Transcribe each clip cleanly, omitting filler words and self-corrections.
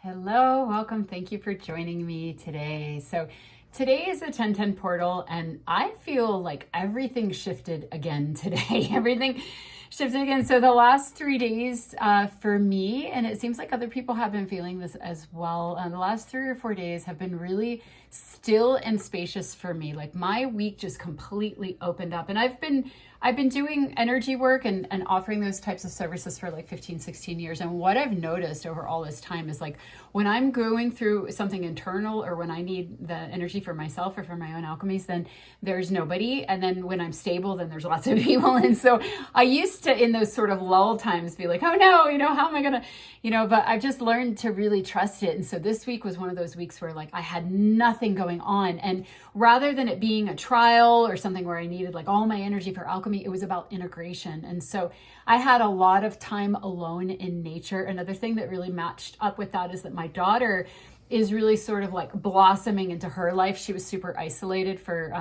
Hello, welcome. Thank you for joining me today. So today is a 1010 portal and I feel like everything shifted again today. Everything shifted again. So the last 3 days for me, and it seems like other people have been feeling this as well. The last 3 or 4 days have been really still and spacious for me. Like my week just completely opened up, and I've been doing energy work and offering those types of services for like 15, 16 years. And what I've noticed over all this time is like when I'm going through something internal or when I need the energy for myself or for my own alchemies, then there's nobody. And then when I'm stable, then there's lots of people. And so I used to, in those sort of lull times, be like, oh no, how am I going to, but I've just learned to really trust it. And so this week was one of those weeks where like I had nothing going on. And rather than it being a trial or something where I needed like all my energy for alchemy, it was about integration. And so I had a lot of time alone in nature. Another thing that really matched up with that is that my daughter is really sort of like blossoming into her life. She was super isolated for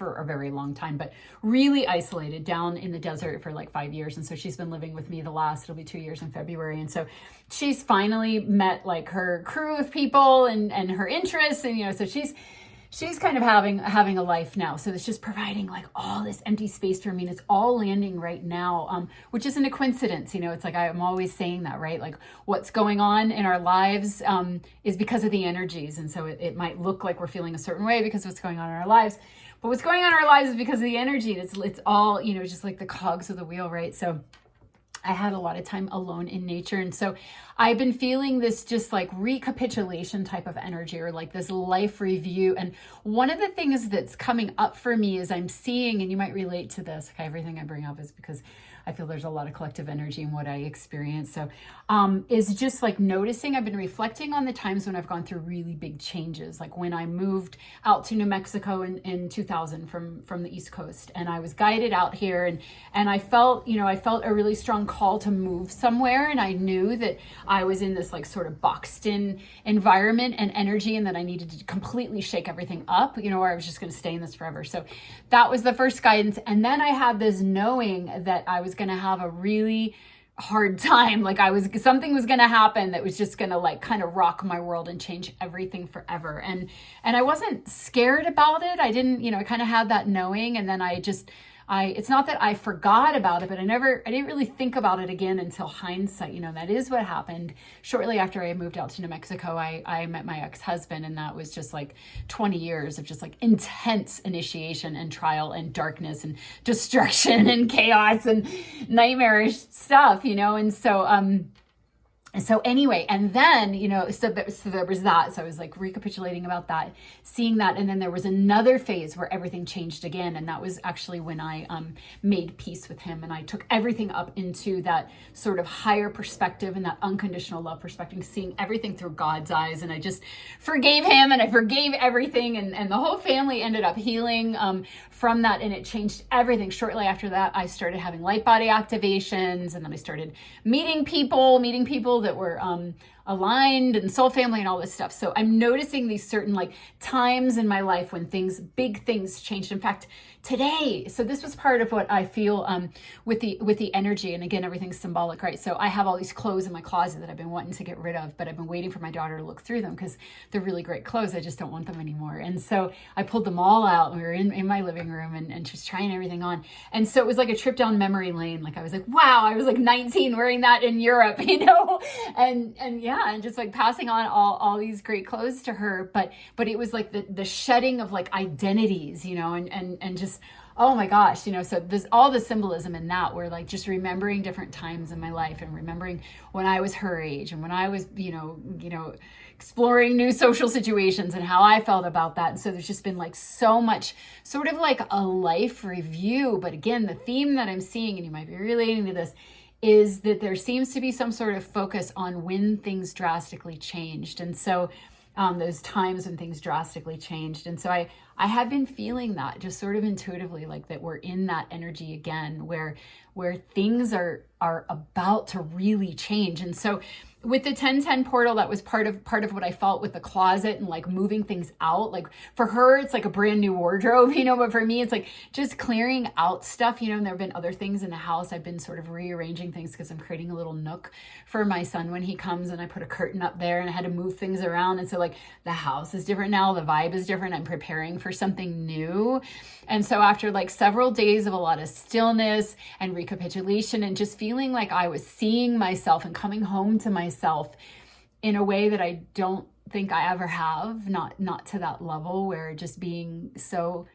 a very long time, but really isolated down in the desert for like 5 years. And so she's been living with me it'll be 2 years in February. And so she's finally met like her crew of people and her interests. And, so she's kind of having a life now. So it's just providing like all this empty space for me. And it's all landing right now, which isn't a coincidence. It's like, I'm always saying that, right? Like what's going on in our lives is because of the energies. And so it might look like we're feeling a certain way because of what's going on in our lives. But what's going on in our lives is because of the energy. And it's all, just like the cogs of the wheel, right? So I had a lot of time alone in nature. And so I've been feeling this just like recapitulation type of energy or like this life review. And one of the things that's coming up for me is I'm seeing, and you might relate to this, okay, everything I bring up is because I feel there's a lot of collective energy in what I experience. So is just like noticing, I've been reflecting on the times when I've gone through really big changes. Like when I moved out to New Mexico in 2000 from the East Coast, and I was guided out here and I felt a really strong call to move somewhere. And I knew that I was in this like sort of boxed in environment and energy, and that I needed to completely shake everything up, or I was just going to stay in this forever. So that was the first guidance. And then I had this knowing that I was going to have a really hard time. Like something was going to happen that was just going to like kind of rock my world and change everything forever. And I wasn't scared about it. I didn't, I kind of had that knowing. And then it's not that I forgot about it, but I didn't really think about it again until hindsight. That is what happened. Shortly after I moved out to New Mexico, I met my ex-husband, and that was just like 20 years of just like intense initiation and trial and darkness and destruction and chaos and nightmarish stuff, and so anyway, and then, so there was that. So I was like recapitulating about that, seeing that. And then there was another phase where everything changed again. And that was actually when I made peace with him. And I took everything up into that sort of higher perspective and that unconditional love perspective, seeing everything through God's eyes. And I just forgave him and I forgave everything. And the whole family ended up healing from that. And it changed everything. Shortly after that, I started having light body activations. And then I started meeting people that were aligned and soul family and all this stuff. So I'm noticing these certain like times in my life when big things changed. In fact, today, so this was part of what I feel with the energy. And again, everything's symbolic, right? So I have all these clothes in my closet that I've been wanting to get rid of, but I've been waiting for my daughter to look through them because they're really great clothes. I just don't want them anymore. And so I pulled them all out, and we were in my living room and just trying everything on. And so it was like a trip down memory lane. Like I was like, wow, I was like 19 wearing that in Europe, and yeah, and just like passing on all these great clothes to her. But it was like the shedding of like identities, and just, oh my gosh, so there's all the symbolism in that, where like just remembering different times in my life and remembering when I was her age and when I was, exploring new social situations and how I felt about that. And so there's just been like so much sort of like a life review. But again, the theme that I'm seeing, and you might be relating to this, is that there seems to be some sort of focus on when things drastically changed. And so those times when things drastically changed. And so I have been feeling that just sort of intuitively, like that we're in that energy again, where things are about to really change. And so with the 1010 portal, that was part of what I felt with the closet and like moving things out. Like for her, it's like a brand new wardrobe, but for me, it's like just clearing out stuff, and there have been other things in the house. I've been sort of rearranging things because I'm creating a little nook for my son when he comes, and I put a curtain up there and I had to move things around. And so like the house is different now, the vibe is different. I'm preparing for something new. And so after like several days of a lot of stillness and recapitulation and just feeling like I was seeing myself and coming home to myself in a way that I don't think I ever have, not to that level, where just being so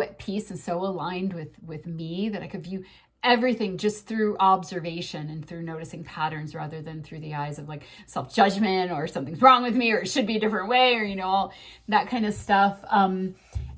at peace and so aligned with me that I could view everything just through observation and through noticing patterns rather than through the eyes of like self-judgment or something's wrong with me or it should be a different way or all that kind of stuff.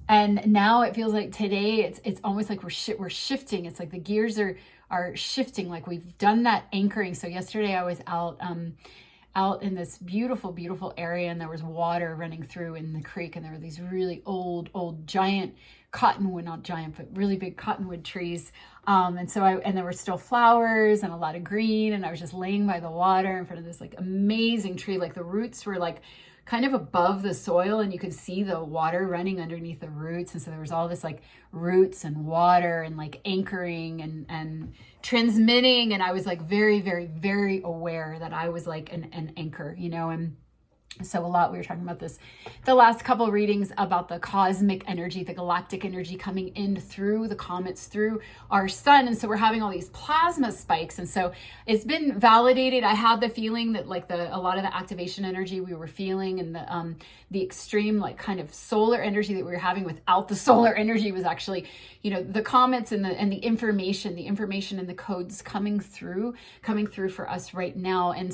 And now it feels like today it's almost like we're shifting. It's like the gears are shifting, like we've done that anchoring. So yesterday I was out in this beautiful area, and there was water running through in the creek, and there were these really old giant cottonwood, not giant, but really big cottonwood trees. And there were still flowers and a lot of green, and I was just laying by the water in front of this like amazing tree. Like the roots were like kind of above the soil, and you could see the water running underneath the roots. And so there was all this like roots and water and like anchoring and transmitting. And I was like very, very, very aware that I was like an anchor, and so a lot, we were talking about this, the last couple readings about the cosmic energy, the galactic energy coming in through the comets, through our sun. And so we're having all these plasma spikes. And so it's been validated. I had the feeling that like a lot of the activation energy we were feeling and the extreme like kind of solar energy that we were having without the solar energy was actually, the comets and the information and the codes coming through for us right now. And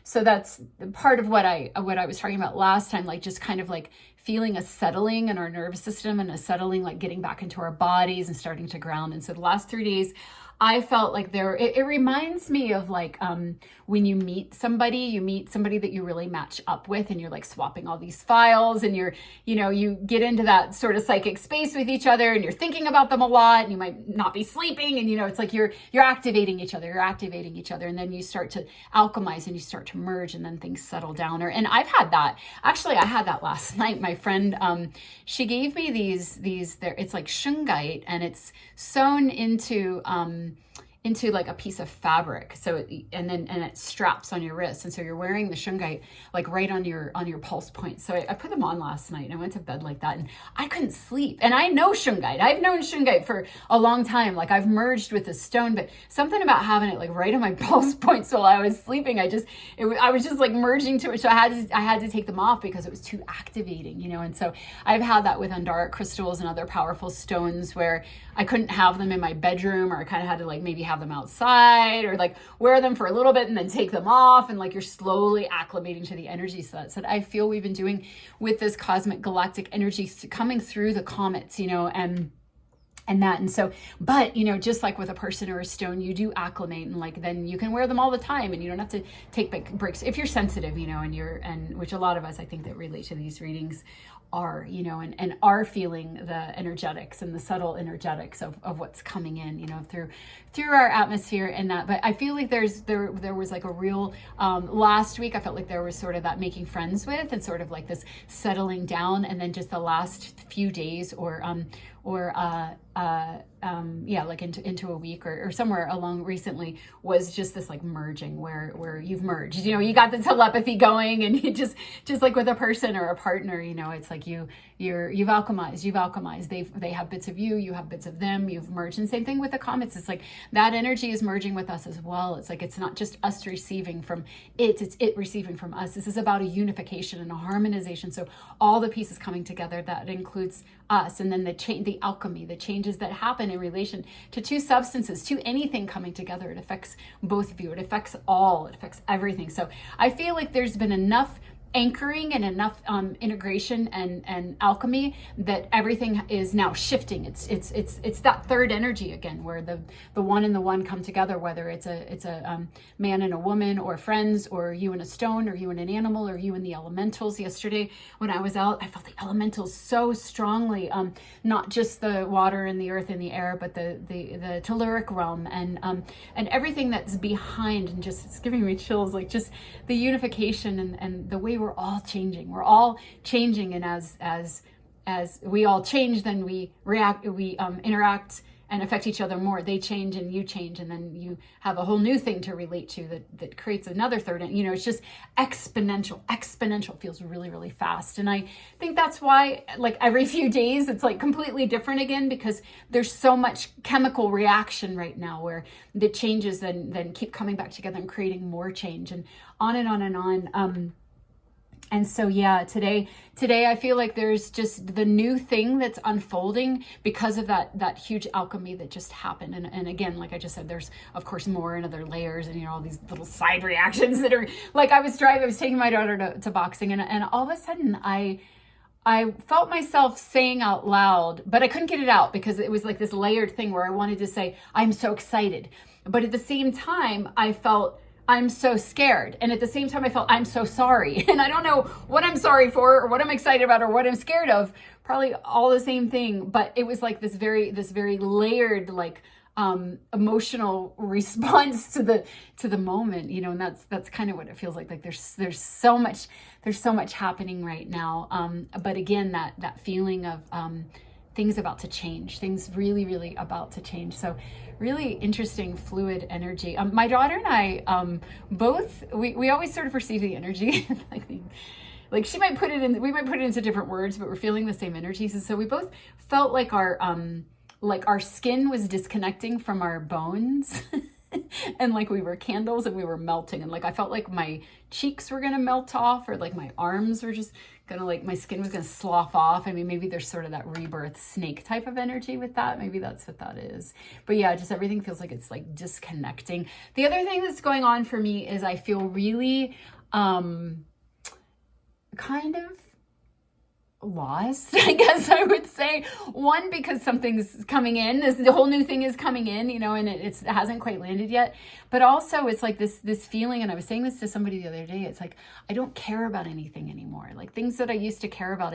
so that's part of what I was talking about last time, like just kind of like feeling a settling in our nervous system and a settling, like getting back into our bodies and starting to ground. And so the last 3 days, I felt like it reminds me of like when you meet somebody that you really match up with, and you're like swapping all these files, and you get into that sort of psychic space with each other, and you're thinking about them a lot, and you might not be sleeping, and it's like you're activating each other, and then you start to alchemize and you start to merge, and then things settle down. And I've had that. Actually, I had that last night. My friend, she gave me these it's like shungite, and it's sewn into like a piece of fabric. So it straps on your wrist. And so you're wearing the shungite like right on your pulse point. So I put them on last night, and I went to bed like that, and I couldn't sleep. And I know shungite. I've known shungite for a long time. Like I've merged with the stone, but something about having it like right on my pulse points while I was sleeping, I was just like merging to it. So I had to take them off because it was too activating, And so I've had that with Andaric crystals and other powerful stones where I couldn't have them in my bedroom, or I kind of had to like maybe have them outside, or like wear them for a little bit and then take them off, and like you're slowly acclimating to the energy. So that's what I feel we've been doing with this cosmic galactic energy coming through the comets, and so, but just like with a person or a stone, you do acclimate, and like then you can wear them all the time, and you don't have to take big breaks if you're sensitive, and which a lot of us I think that relate to these readings are, and are feeling the energetics and the subtle energetics of what's coming in, through our atmosphere and that. But I feel like there was like a real, last week, I felt like there was sort of that making friends with, and sort of like this settling down. And then just the last few days like into a week or somewhere along recently was just this like merging where you've merged, you got the telepathy going, and you just like with a person or a partner, it's like you've alchemized. They have bits of you have bits of them, you've merged. And same thing with the comets. It's like that energy is merging with us as well. It's like it's not just us receiving from it's it receiving from us. This is about a unification and a harmonization. So all the pieces coming together, that includes us, and then the alchemy, the changes that happen in relation to two substances, to anything coming together. It affects both of you. It affects everything. So I feel like there's been enough anchoring and enough integration and alchemy that everything is now shifting. It's that third energy again, where the one and the one come together, whether it's a man and a woman, or friends, or you and a stone, or you and an animal, or you and the elementals. Yesterday when I was out, I felt the elementals so strongly, not just the water and the earth and the air, but the telluric realm and everything that's behind, and just, it's giving me chills, like just the unification and the way we're all changing. We're all changing, and as we all change, then we interact and affect each other more. They change and you change, and then you have a whole new thing to relate to that creates another third. It's just exponential. Exponential feels really, really fast. And I think that's why, like, every few days it's like completely different again, because there's so much chemical reaction right now where the changes then keep coming back together and creating more change, and on and on and on. And so, yeah, today I feel like there's just the new thing that's unfolding because of that huge alchemy that just happened. And again, like I just said, there's of course more and other layers, and all these little side reactions that are like, I was taking my daughter to boxing, and all of a sudden I felt myself saying out loud, but I couldn't get it out because it was like this layered thing where I wanted to say, I'm so excited. But at the same time, I felt I'm so scared. And at the same time, I felt I'm so sorry. And I don't know what I'm sorry for, or what I'm excited about, or what I'm scared of. Probably all the same thing. But it was like this very layered, like, emotional response to the moment, and that's kind of what it feels like. Like there's so much happening right now. But again, that feeling of, things about to change, things really, really about to change. So really interesting, fluid energy. My daughter and I, both, we always sort of perceive the energy, like she might put it in, we might put it into different words, but we're feeling the same energies. And so we both felt like our skin was disconnecting from our bones. And like we were candles and we were melting, and like I felt like my cheeks were gonna melt off, or like my arms were just gonna, like, my skin was gonna slough off. I mean, maybe there's sort of that rebirth snake type of energy with that. Maybe that's what that is. But yeah, just everything feels like it's like disconnecting. The other thing that's going on for me is I feel really kind of lost, I guess I would say. One, because something's coming in, the whole new thing is coming in, and it hasn't quite landed yet. But also it's like this feeling, and I was saying this to somebody the other day, it's like I don't care about anything anymore. Like things that I used to care about,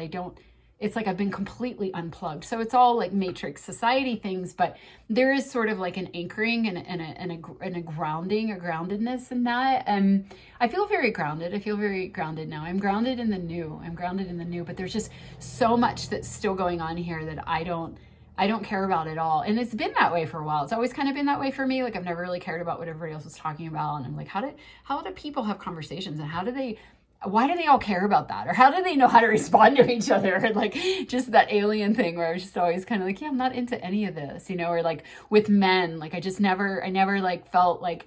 it's like I've been completely unplugged. So it's all like matrix society things, but there is sort of like an anchoring and a grounding, a groundedness in that. And I feel very grounded. I feel very grounded now. I'm grounded in the new, but there's just so much that's still going on here that I don't care about at all. And it's been that way for a while. It's always kind of been that way for me. Like I've never really cared about what everybody else was talking about. And I'm like, how do people have conversations, and why do they all care about that? Or how do they know how to respond to each other? Like just that alien thing where I was just always kind of like, yeah, I'm not into any of this, or like with men, like I never like felt like,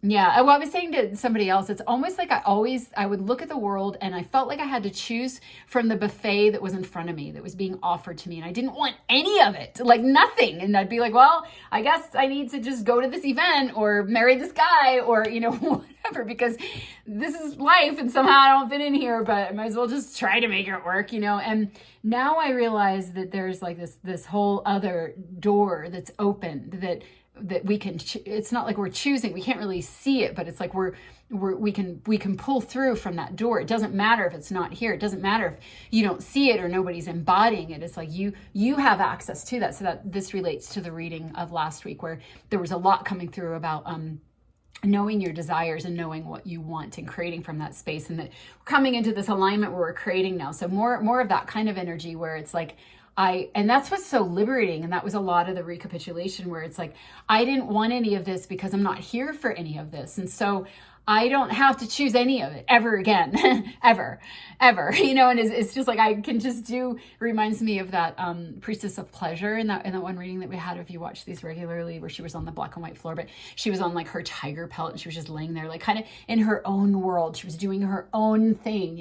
yeah. Well, I was saying to somebody else, it's almost like I would look at the world and I felt like I had to choose from the buffet that was in front of me, that was being offered to me. And I didn't want any of it, like nothing. And I'd be like, well, I guess I need to just go to this event or marry this guy or, whatever, because this is life and somehow I don't fit in here, but I might as well just try to make it work, And now I realize that there's like this whole other door that's opened that we can, it's not like we're choosing, we can't really see it, but it's like we can pull through from that door. It doesn't matter if it's not here. It doesn't matter if you don't see it or nobody's embodying it. It's like you have access to that. So that this relates to the reading of last week, where there was a lot coming through about knowing your desires and knowing what you want and creating from that space, and that we're coming into this alignment where we're creating now. So more of that kind of energy where it's like, and that's what's so liberating. And that was a lot of the recapitulation where it's like, I didn't want any of this because I'm not here for any of this. And so I don't have to choose any of it ever again, ever, and it's just like, I can just reminds me of that priestess of pleasure in that one reading that we had, if you watch these regularly, where she was on the black and white floor, but she was on like her tiger pelt and she was just laying there, like kind of in her own world. She was doing her own thing,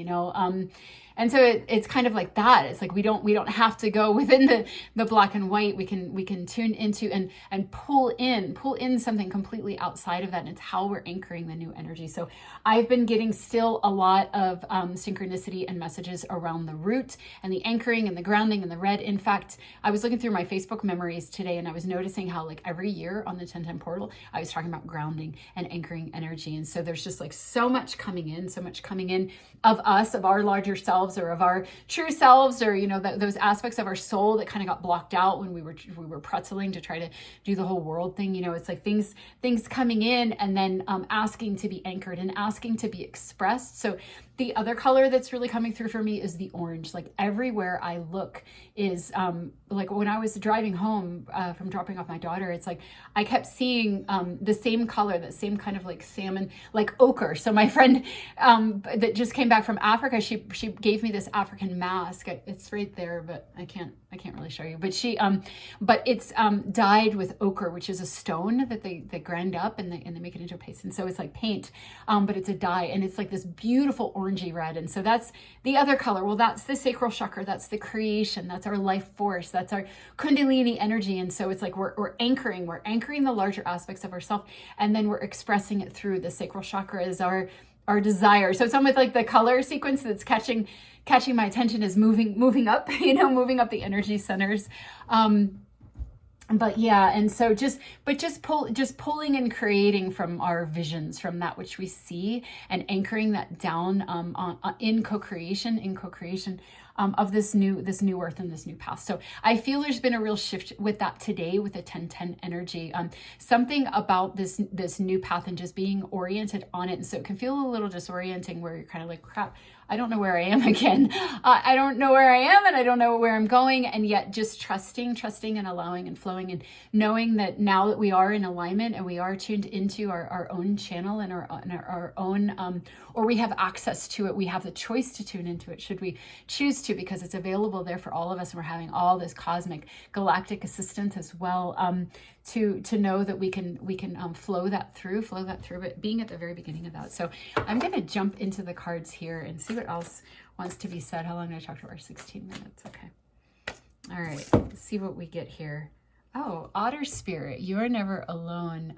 And so it's kind of like that. It's like we don't have to go within the black and white. We can tune into and pull in something completely outside of that. And it's how we're anchoring the new energy. So I've been getting still a lot of synchronicity and messages around the root and the anchoring and the grounding and the red. In fact, I was looking through my Facebook memories today, and I was noticing how like every year on the 1010 portal, I was talking about grounding and anchoring energy. And so there's just like so much coming in of us, of our larger selves, or of our true selves, or, you know, those aspects of our soul that kind of got blocked out when we were pretzeling to try to do the whole world thing. You know, it's like things coming in, and then asking to be anchored and asking to be expressed. So the other color that's really coming through for me is the orange. Like everywhere I look is like when I was driving home from dropping off my daughter, it's like I kept seeing the same color, that same kind of like salmon, like ochre. So my friend that just came back from Africa, she gave me this African mask. It's right there, but I can't really show you. But but it's dyed with ochre, which is a stone that they grind up and they make it into a paste. And so it's like paint, but it's a dye, and it's like this beautiful orangey red. And so that's the other color. Well, that's the sacral chakra. That's the creation. That's our life force. That's our kundalini energy. And so it's like we're anchoring the larger aspects of ourselves, and then we're expressing it through the sacral chakra is our desire. So it's almost like the color sequence that's catching my attention is moving up, you know, moving up the energy centers. But yeah, and so just pulling and creating from our visions, from that which we see, and anchoring that down in co-creation of this new earth and this new path. So I feel there's been a real shift with that today with the 1010 energy. Something about this new path and just being oriented on it. And so it can feel a little disorienting where you're kind of like, crap, I don't know where I am again. I don't know where I am, and I don't know where I'm going. And yet just trusting and allowing and flowing, and knowing that now that we are in alignment and we are tuned into our own channel and our own, or we have access to it, we have the choice to tune into it should we choose to, because it's available there for all of us. And we're having all this cosmic galactic assistance as well, to know that we can flow that through, but being at the very beginning of that. So I'm going to jump into the cards here and see what else wants to be said. How long did I talk to her? 16 minutes. Okay. All right. Let's see what we get here. Oh, Otter Spirit, you are never alone.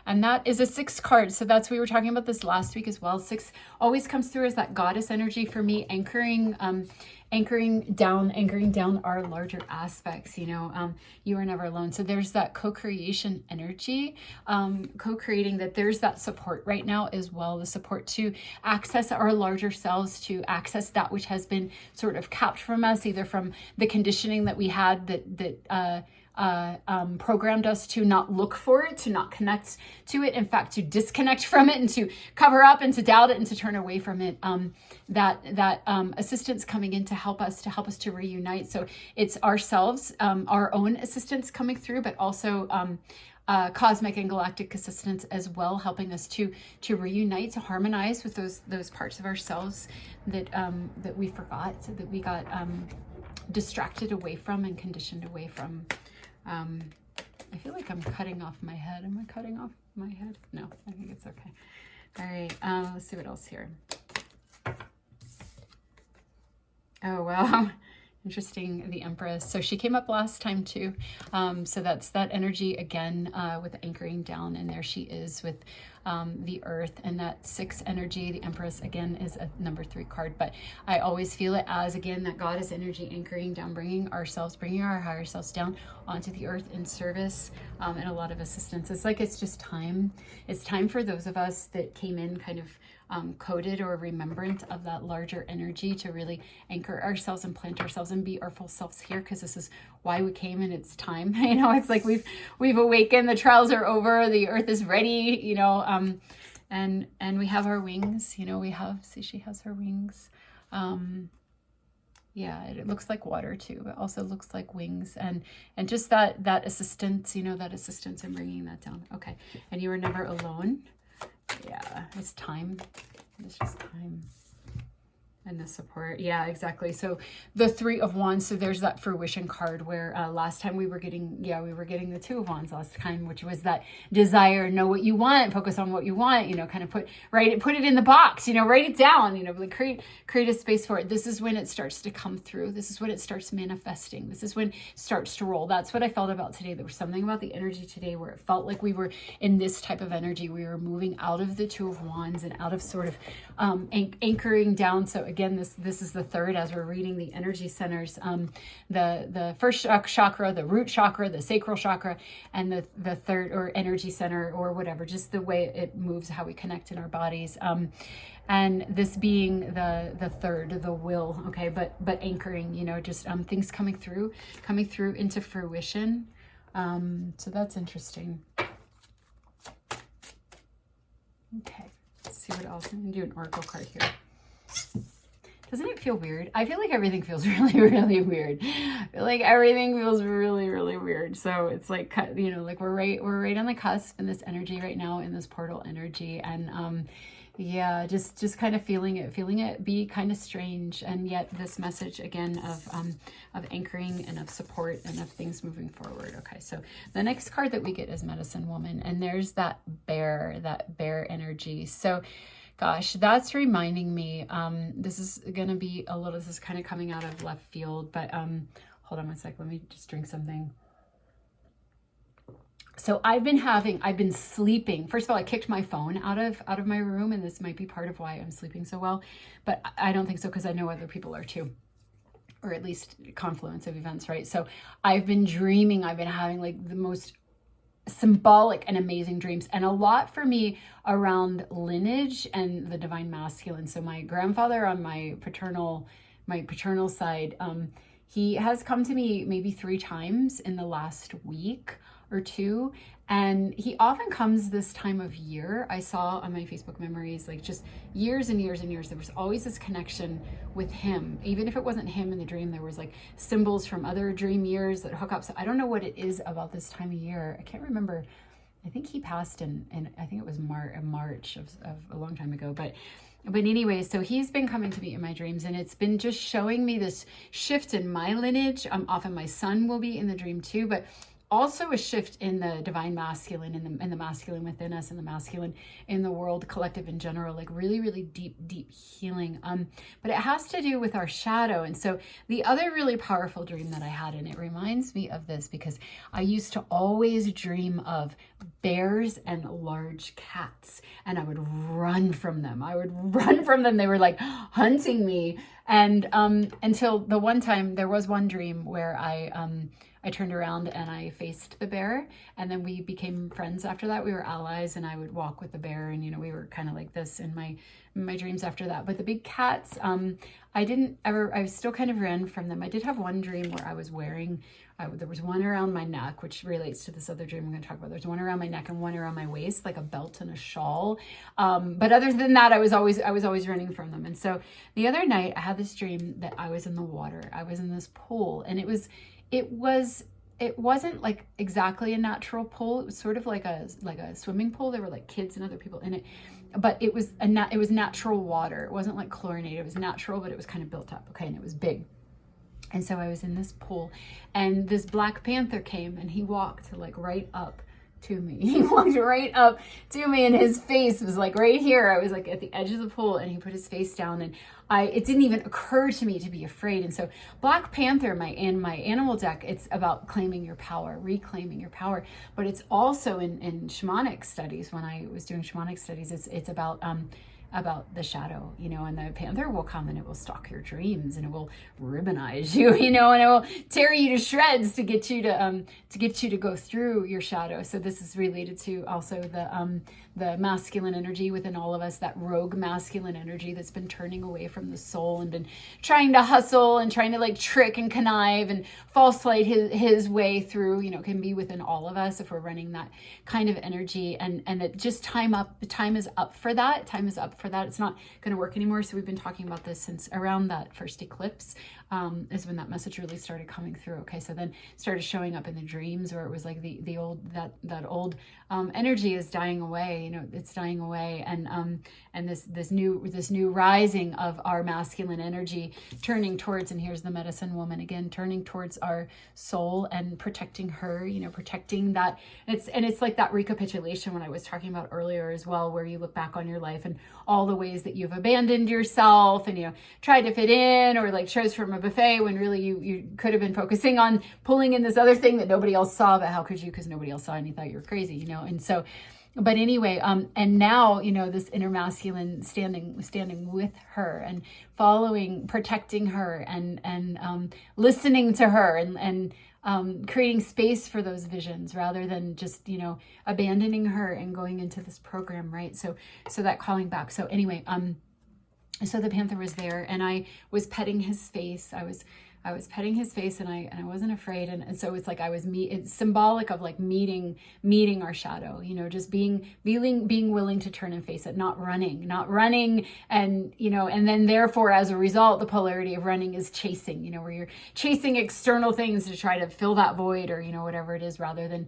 And that is a 6 card. So we were talking about this last week as well. 6 always comes through as that goddess energy for me, anchoring down our larger aspects, you know. You are never alone. So there's that co-creation energy, co-creating, that there's that support right now as well, the support to access our larger selves, to access that which has been sort of capped from us, either from the conditioning that we had that programmed us to not look for it, to not connect to it, in fact, to disconnect from it, and to cover up and to doubt it and to turn away from it. That assistance coming in to help us to reunite. So it's ourselves, our own assistance coming through, but also cosmic and galactic assistance as well, helping us to reunite, to harmonize with those parts of ourselves that we forgot, that we got distracted away from and conditioned away from. I feel like I'm cutting off my head. Am I cutting off my head? No, I think it's okay. All right, let's see what else here. Oh, wow. Interesting, the Empress. So she came up last time too. So that's that energy again, with anchoring down, and there she is with the Earth, and that 6 energy. The Empress again is a number 3 card, but I always feel it as, again, that goddess energy anchoring down, bringing our higher selves down onto the earth in service, and a lot of assistance. It's like, it's just time. It's time for those of us that came in kind of coded or remembrant of that larger energy to really anchor ourselves and plant ourselves and be our full selves here, because this is why we came, and it's time. You know, it's like we've awakened, the trials are over, the earth is ready, you know, and we have our wings, you know, see, she has her wings. Yeah, it looks like water too, but also looks like wings, and just that assistance, you know, that assistance in bringing that down. Okay. And you are never alone. Yeah, it's time. It's just time. And the support. Yeah, exactly. So the Three of Wands. So there's that fruition card where last time we were getting the Two of Wands last time, which was that desire, know what you want, focus on what you want, kind of put it in the box, write it down, like create a space for it. This is when it starts to come through. This is when it starts manifesting. This is when it starts to roll. That's what I felt about today. There was something about the energy today where it felt like we were in this type of energy. We were moving out of the Two of Wands and out of sort of anchoring down. So again, this is the third, as we're reading the energy centers, the first chakra, the root chakra, the sacral chakra, and the third, or energy center, or whatever, just the way it moves, how we connect in our bodies. And this being the third, the will, okay, but anchoring, just things coming through into fruition. So that's interesting. Okay, let's see what else. I'm gonna do an oracle card here. Doesn't it feel weird? I feel like everything feels really, really weird. I feel like everything feels really, really weird. So it's like, like we're right on the cusp in this energy right now, in this portal energy. And yeah, just kind of feeling it be kind of strange. And yet this message again of anchoring and of support and of things moving forward. Okay, so the next card that we get is Medicine Woman. And there's that bear energy. So gosh, that's reminding me, this is kind of coming out of left field, but hold on one sec. Let me just drink something. So I've been sleeping. First of all, I kicked my phone out of my room, and this might be part of why I'm sleeping so well, but I don't think so, because I know other people are too, or at least confluence of events, right? So I've been dreaming. I've been having like the most symbolic and amazing dreams, and a lot for me around lineage and the divine masculine. So my grandfather on my paternal side, he has come to me maybe 3 times in the last week or 2, and he often comes this time of year. I saw on my Facebook memories, like just years and years and years, there was always this connection with him. Even if it wasn't him in the dream, there was like symbols from other dream years that hook up. So I don't know what it is about this time of year. I can't remember. I think he passed in I think it was March of a long time ago. But anyway, so he's been coming to me in my dreams, and it's been just showing me this shift in my lineage. Often my son will be in the dream too, but also a shift in the divine masculine and the masculine within us, and the masculine in the world collective in general, like really, really deep healing. But it has to do with our shadow. And so the other really powerful dream that I had, and it reminds me of this because I used to always dream of bears and large cats, and I would run from them. They were like hunting me. And until the one time, there was one dream where I turned around and I faced the bear, and then we became friends after that. We were allies, and I would walk with the bear, and we were kind of like this in my dreams after that. But the big cats, I still kind of ran from them. I did have one dream where I was wearing, there was one around my neck, which relates to this other dream I'm going to talk about. There's one around my neck and one around my waist, like a belt and a shawl. But other than that, I was always running from them. And so the other night I had this dream that I was in the water. I was in this pool, and it wasn't like exactly a natural pool. It was sort of like a swimming pool. There were like kids and other people in it, but it was natural water. It wasn't like chlorinated. It was natural, but it was kind of built up. Okay. And it was big. And so I was in this pool, and this Black Panther came, and he walked like right up to me. He walked right up to me, and his face was like right here. I was like at the edge of the pool, and he put his face down, and it didn't even occur to me to be afraid. And so Black Panther, in my animal deck, it's about claiming your power, reclaiming your power. But it's also in shamanic studies, when I was doing shamanic studies, it's about the shadow, and the panther will come, and it will stalk your dreams, and it will ribbonize you, and it will tear you to shreds to get you to go through your shadow. So this is related to also the masculine energy within all of us, that rogue masculine energy that's been turning away from the soul and been trying to hustle and trying to like trick and connive and false light his way through, can be within all of us if we're running that kind of energy. And that just time is up for that. Time is up for that. It's not going to work anymore. So we've been talking about this since around that first eclipse, is when that message really started coming through. Okay, so then started showing up in the dreams where it was like the old that old energy is dying away. You know, it's dying away, and this new rising of our masculine energy turning towards, and here's the medicine woman again, turning towards our soul and protecting her. You know, protecting that. It's like that recapitulation when I was talking about earlier as well, where you look back on your life and all the ways that you've abandoned yourself and, you know, tried to fit in, or like chose from a buffet when really you could have been focusing on pulling in this other thing that nobody else saw. But how could you? Because nobody else saw and you thought you were crazy, you know? And so, but anyway, and now, you know, this inner masculine standing with her and following, protecting her, and listening to her, and creating space for those visions rather than just, you know, abandoning her and going into this program, right? So that calling back. So anyway, so the panther was there, and I was petting his face. I was petting his face, and I wasn't afraid. And so it's like it's symbolic of like meeting our shadow, you know, just being willing to turn and face it, not running. And, you know, and then therefore, as a result, the polarity of running is chasing, you know, where you're chasing external things to try to fill that void, or, you know, whatever it is, rather than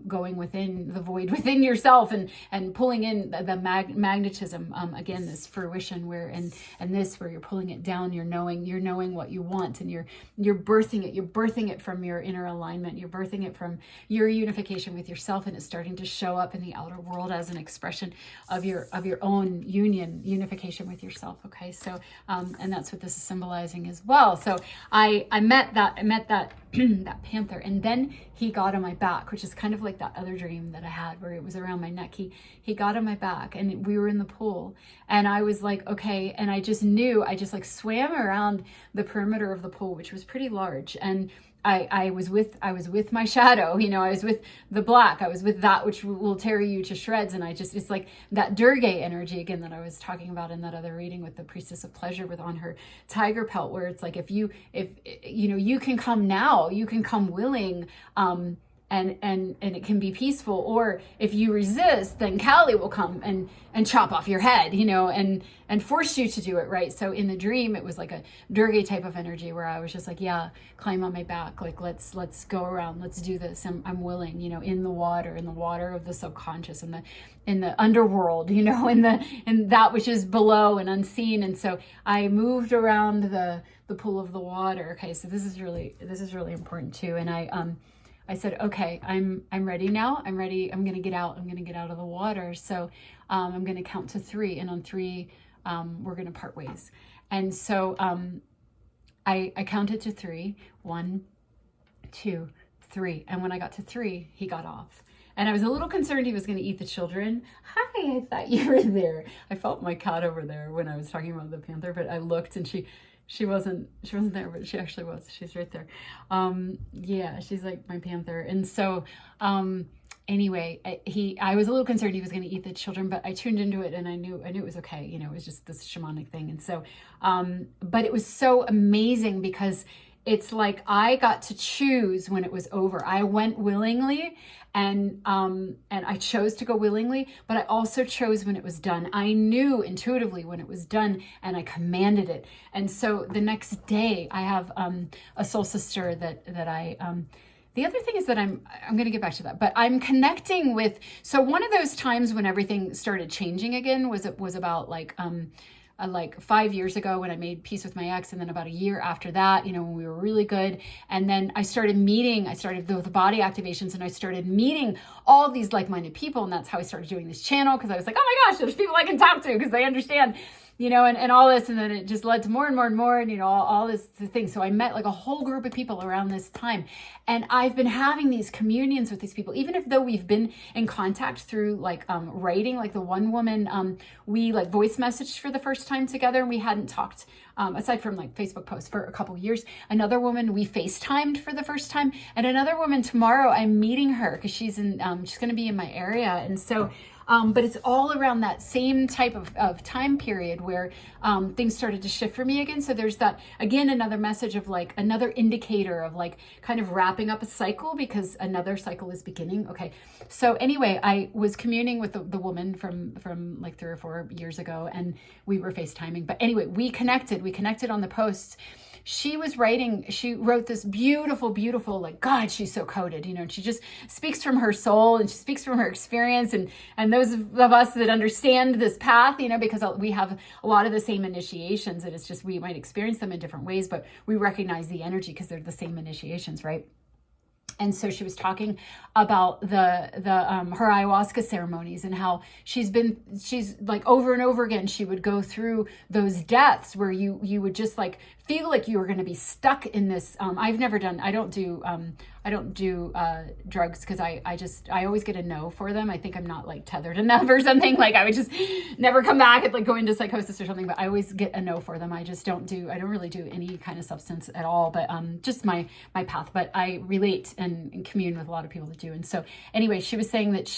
going within the void within yourself and pulling in the magnetism, again, this fruition where, and this, where you're pulling it down, you're knowing what you want, and you're birthing it from your inner alignment. You're birthing it from your unification with yourself, and it's starting to show up in the outer world as an expression of your own unification with yourself. Okay. So, and that's what this is symbolizing as well. So I met that that panther, and then he got on my back, which is kind of like that other dream that I had where it was around my neck. He got on my back, and we were in the pool, and I was like, okay. And I just like swam around the perimeter of the pool, which was pretty large. And I was with my shadow, you know, I was with the black, I was with that which will tear you to shreds. And it's like that Durga energy again that I was talking about in that other reading with the priestess of pleasure with on her tiger pelt, where it's like, if you know, you can come now, you can come willing, and it can be peaceful, or if you resist, then Kali will come and chop off your head, you know, and force you to do it, right? So in the dream, it was like a Durga type of energy where I was just like, yeah, climb on my back, like let's go around, let's do this. I'm willing, you know, in the water of the subconscious, in the underworld, you know, in that which is below and unseen. And so I moved around the pool of the water. Okay, so this is really important too. And I said, okay, I'm ready now. I'm ready. I'm going to get out. I'm going to get out of the water. So I'm going to count to 3. And on 3, we're going to part ways. And so I counted to 3. 1, 2, 3. And when I got to 3, he got off. And I was a little concerned he was going to eat the children. Hi, I thought you were there. I felt my cat over there when I was talking about the panther, but I looked, and she wasn't there, but she actually was. She's right there. Yeah, she's like my panther. And so, anyway, I was a little concerned he was going to eat the children, but I tuned into it, and I knew it was okay. You know, it was just this shamanic thing. And so, but it was so amazing because it's like I got to choose when it was over. I went willingly, and I chose to go willingly, but I also chose when it was done. I knew intuitively when it was done, and I commanded it. And so the next day, I have a soul sister that I. The other thing is that I'm going to get back to that, but I'm connecting with. So one of those times when everything started changing again was about like 5 years ago when I made peace with my ex, and then about a year after that, you know, when we were really good. And then I started the body activations, and I started meeting all these like-minded people. And that's how I started doing this channel, because I was like, oh my gosh, there's people I can talk to because they understand, you know, and all this. And then it just led to more and more and more, and, you know, all this thing. So I met like a whole group of people around this time. And I've been having these communions with these people, even if though we've been in contact through like writing. Like the one woman, we like voice messaged for the first time together, and we hadn't talked aside from like Facebook posts for a couple years. Another woman, we FaceTimed for the first time. And another woman, tomorrow I'm meeting her because she's going to be in my area. And so But it's all around that same type of time period where things started to shift for me again. So there's that, again, another message of like another indicator of like kind of wrapping up a cycle because another cycle is beginning. Okay. So anyway, I was communing with the woman from like 3 or 4 years ago, and we were FaceTiming. But anyway, we connected on the posts. She wrote this beautiful, like, God, she's so coded, and she just speaks from her soul and she speaks from her experience. And those of us that understand this path, because we have a lot of the same initiations, and it's just, we might experience them in different ways, but we recognize the energy because they're the same initiations, right? And so she was talking about her ayahuasca ceremonies and how she's like over and over again, she would go through those deaths where you would just like feel like you were going to be stuck in this. I don't do drugs because I always get a no for them. I think I'm not like tethered enough or something. Like I would just never come back and like go into psychosis or something, but I always get a no for them. I don't really do any kind of substance at all, but just my path. But I relate and commune with a lot of people that do. And so anyway, she was saying that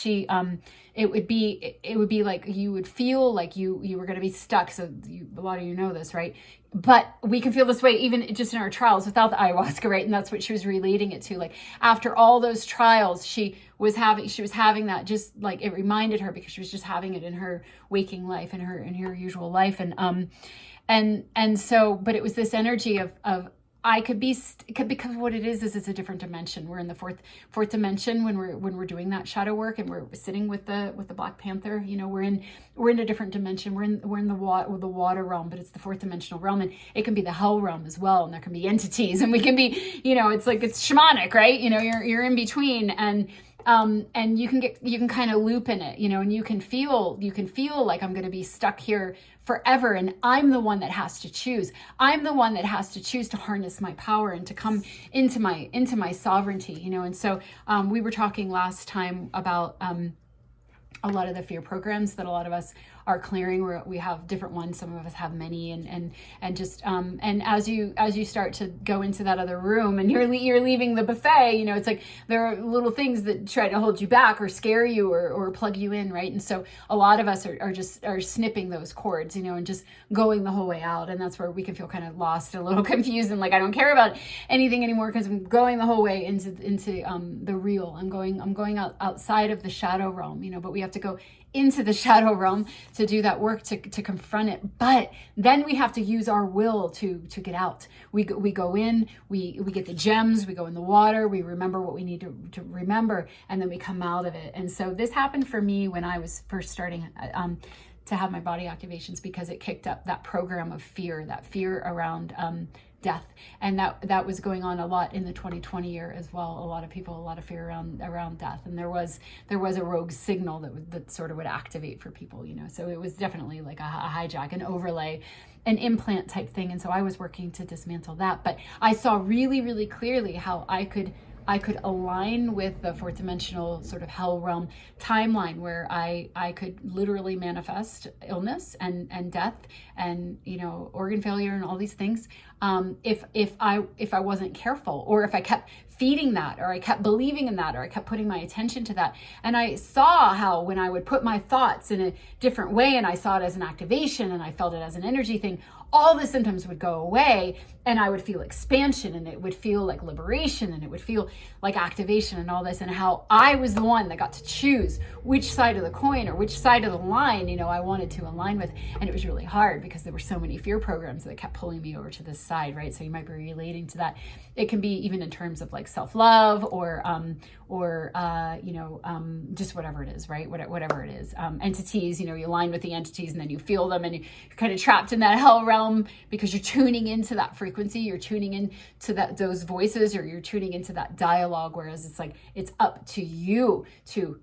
it would be like you would feel like you were going to be stuck. So a lot of you know this, right? But we can feel this way even just in our trials without the ayahuasca, right? And that's what she was relating it to. Like after all those trials, she was having that, just like it reminded her because she was just having it in her waking life, in her usual life. And so, but it was this energy of I could be because what it is it's a different dimension. We're in the fourth dimension when we're doing that shadow work, and we're sitting with the Black Panther. We're in a different dimension. We're in the water realm, but it's the fourth dimensional realm, and it can be the hell realm as well. And there can be entities, and we can be, it's like it's shamanic, right? You're in between, and you can kind of loop in it, and you can feel like I'm going to be stuck here forever. And I'm the one that has to choose. I'm the one that has to choose to harness my power and to come into my sovereignty, and so, we were talking last time about, a lot of the fear programs that a lot of us are clearing, where we have different ones. Some of us have many, and just and as you start to go into that other room and you're leaving the buffet, it's like there are little things that try to hold you back or scare you or plug you in, right? And so a lot of us are snipping those cords, and just going the whole way out, and that's where we can feel kind of lost, a little confused, and like I don't care about anything anymore because I'm going the whole way into the real. I'm going outside of the shadow realm, but we have to go into the shadow realm to do that work, to confront it. But then we have to use our will to get out. We go in, we get the gems, we go in the water, we remember what we need to remember, and then we come out of it. And so this happened for me when I was first starting to have my body activations, because it kicked up that program of fear, that fear around death. And that was going on a lot in the 2020 year as well. A lot of fear around death. And there was a rogue signal that sort of would activate for people, so it was definitely like a hijack, an overlay, an implant type thing. And so I was working to dismantle that, but I saw really, really clearly how I could align with the fourth dimensional sort of hell realm timeline, where I could literally manifest illness and death and, organ failure and all these things. If I wasn't careful, or if I kept feeding that, or I kept believing in that, or I kept putting my attention to that. And I saw how when I would put my thoughts in a different way, and I saw it as an activation, and I felt it as an energy thing, all the symptoms would go away, and I would feel expansion, and it would feel like liberation, and it would feel like activation and all this, and how I was the one that got to choose which side of the coin or which side of the line, I wanted to align with. And it was really hard because there were so many fear programs that kept pulling me over to this side, right? So you might be relating to that. It can be even in terms of like self-love or just whatever it is, right? Whatever it is. Entities, you align with the entities, and then you feel them, and you're kind of trapped in that hell realm because you're tuning into that frequency, you're tuning into those voices, or you're tuning into that dialogue, whereas it's like it's up to you to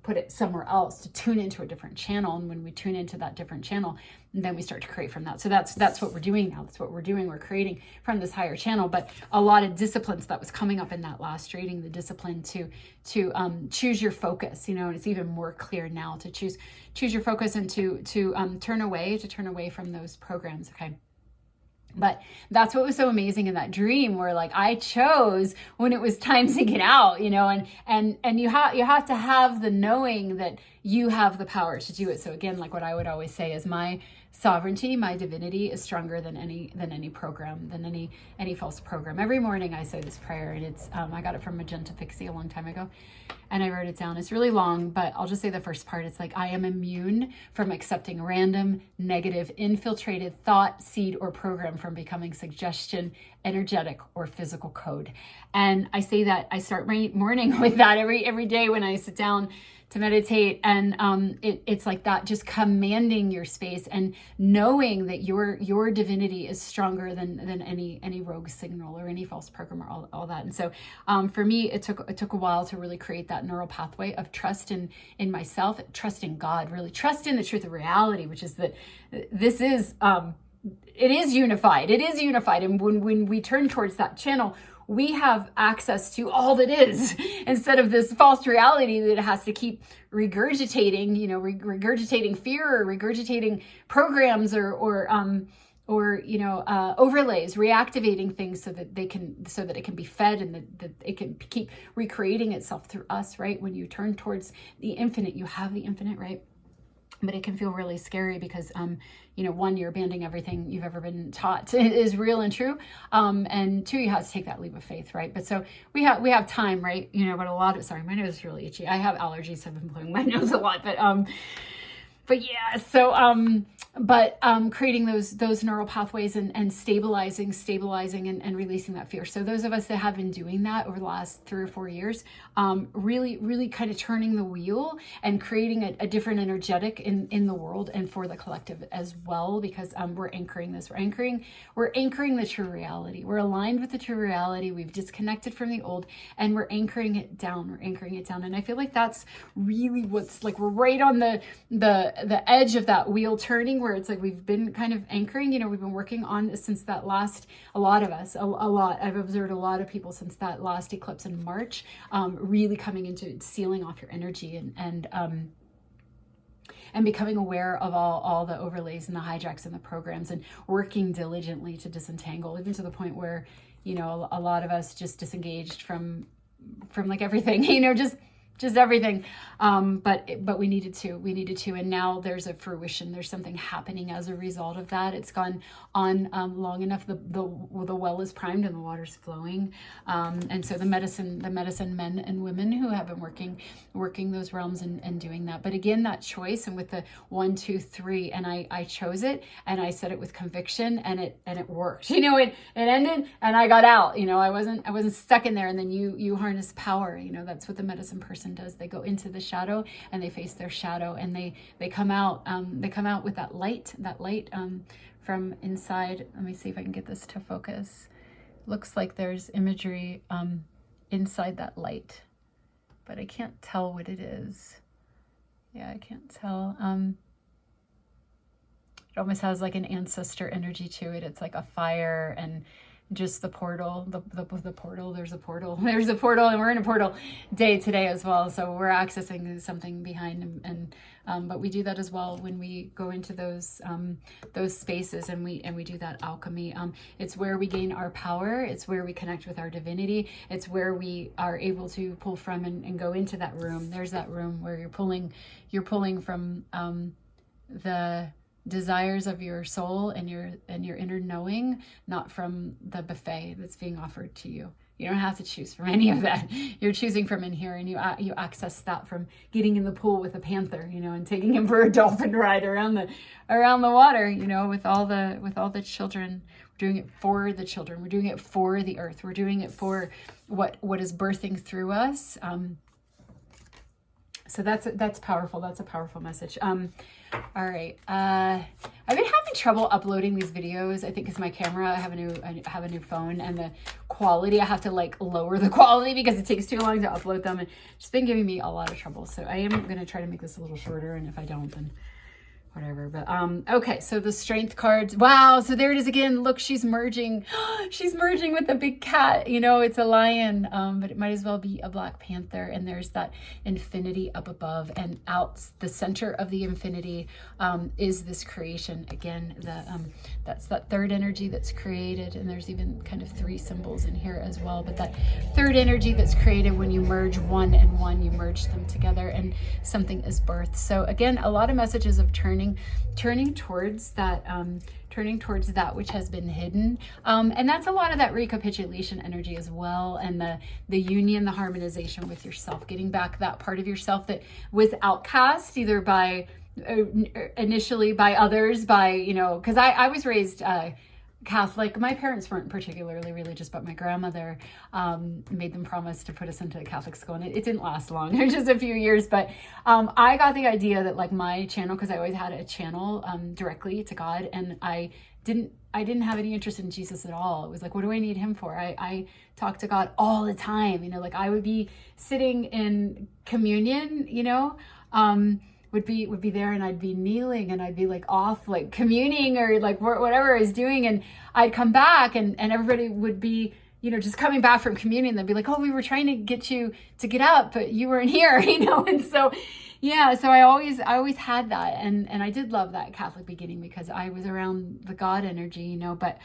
put it somewhere else, to tune into a different channel. And when we tune into that different channel, then we start to create from that. So that's what we're doing now. That's what we're doing. We're creating from this higher channel. But a lot of disciplines that was coming up in that last reading, the discipline to choose your focus, and it's even more clear now to choose your focus and to turn away from those programs. Okay. But that's what was so amazing in that dream, where like I chose when it was time to get out, and you have to have the knowing that you have the power to do it. So again, like what I would always say is my sovereignty, my divinity is stronger than any program, than any false program. Every morning I say this prayer, and it's I got it from Magenta Pixie a long time ago, and I wrote it down. It's really long, but I'll just say the first part. It's like, I am immune from accepting random, negative, infiltrated thought, seed, or program from becoming suggestion, energetic, or physical code. And I say that, I start my morning with that every day when I sit down to meditate, and it's like that, just commanding your space and knowing that your divinity is stronger than any rogue signal or any false program or all that. And so for me, it took a while to really create that neural pathway of trust in myself, trust in God, really trust in the truth of reality, which is that this is it is unified. It is unified, and when we turn towards that channel, we have access to all that is, instead of this false reality that has to keep regurgitating, regurgitating fear, or regurgitating programs, or overlays, reactivating things so that it can be fed, and that it can keep recreating itself through us, right? When you turn towards the infinite, you have the infinite, right? But it can feel really scary because, one, you're abandoning everything you've ever been taught is real and true. And two, you have to take that leap of faith, right? But so we have time, right? But sorry, my nose is really itchy. I have allergies. So I've been blowing my nose a lot, but yeah, so, creating those neural pathways and stabilizing and releasing that fear. So those of us that have been doing that over the last 3 or 4 years, really kind of turning the wheel and creating a different energetic in the world and for the collective as well, because we're anchoring this. We're anchoring the true reality. We're aligned with the true reality. We've disconnected from the old, and we're anchoring it down. And I feel like that's really what's like, we're right on the edge of that wheel turning, where it's like we've been kind of anchoring. We've been working on this since that last, a lot of us, a lot. I've observed a lot of people since that last eclipse in March, really coming into sealing off your energy and becoming aware of all the overlays and the hijacks and the programs, and working diligently to disentangle, even to the point where, a lot of us just disengaged from like everything, just everything. But we needed to, and now there's a fruition. There's something happening as a result of that. It's gone on long enough. The well is primed and the water's flowing. And so the medicine men and women who have been working those realms and doing that. But again, that choice, and with the 1, 2, 3, and I chose it, and I said it with conviction, and it worked. It ended, and I got out. I wasn't stuck in there. And then you harness power. That's what the medicine person does. They go into the shadow and they face their shadow, and they come out with that light from inside. Let me see if I can get this to focus. Looks like there's imagery inside that light, but I can't tell what it is. Yeah, I can't tell. It almost has like an ancestor energy to it. It's like a fire and just the portal, the portal, there's a portal, and we're in a portal day today as well. So we're accessing something behind, and but we do that as well when we go into those spaces, and we do that alchemy. It's where we gain our power. It's where we connect with our divinity. It's where we are able to pull from and go into that room. There's that room where you're pulling from the desires of your soul and your inner knowing, not from the buffet that's being offered to you. You don't have to choose from any of that. You're choosing from in here, and you access that from getting in the pool with a panther, and taking him for a dolphin ride around the water, with all the children. We're doing it for the children. We're doing it for the earth. We're doing it for what is birthing through us. So that's powerful. That's a powerful message. All right. I've been having trouble uploading these videos. I think because my camera, I have a new phone, and the quality, I have to lower the quality because it takes too long to upload them, and it's just been giving me a lot of trouble. So I am going to try to make this a little shorter, and if I don't, then whatever. But okay, so the strength cards. Wow, so there it is again. Look, she's merging. She's merging with the big cat. You know, it's a lion, but it might as well be a black panther. And there's that infinity up above, and out the center of the infinity is this creation. Again, that's that third energy that's created, and there's even kind of 3 symbols in here as well. But that third energy that's created, when you merge one and one, you merge them together, and something is birthed. So again, a lot of messages of turning towards that, turning towards that which has been hidden, and that's a lot of that recapitulation energy as well, and the union, the harmonization with yourself, getting back that part of yourself that was outcast, either by initially by others, by, you know, because I was raised Catholic. My parents weren't particularly religious, but my grandmother made them promise to put us into a Catholic school, and it didn't last long. It was just a few years, but I got the idea that, like, my channel, because I always had a channel directly to God, and I didn't have any interest in Jesus at all. It was like, what do I need him for? I talked to God all the time, you know, like I would be sitting in communion, you know, would be there, and I'd be kneeling, and I'd be like off, like communing, or like whatever I was doing, and I'd come back, and everybody would be, you know, just coming back from communion. They'd be like, oh, we were trying to get you to get up, but you weren't here, you know. And so yeah, so I always had that, and I did love that Catholic beginning because I was around the God energy, you know. But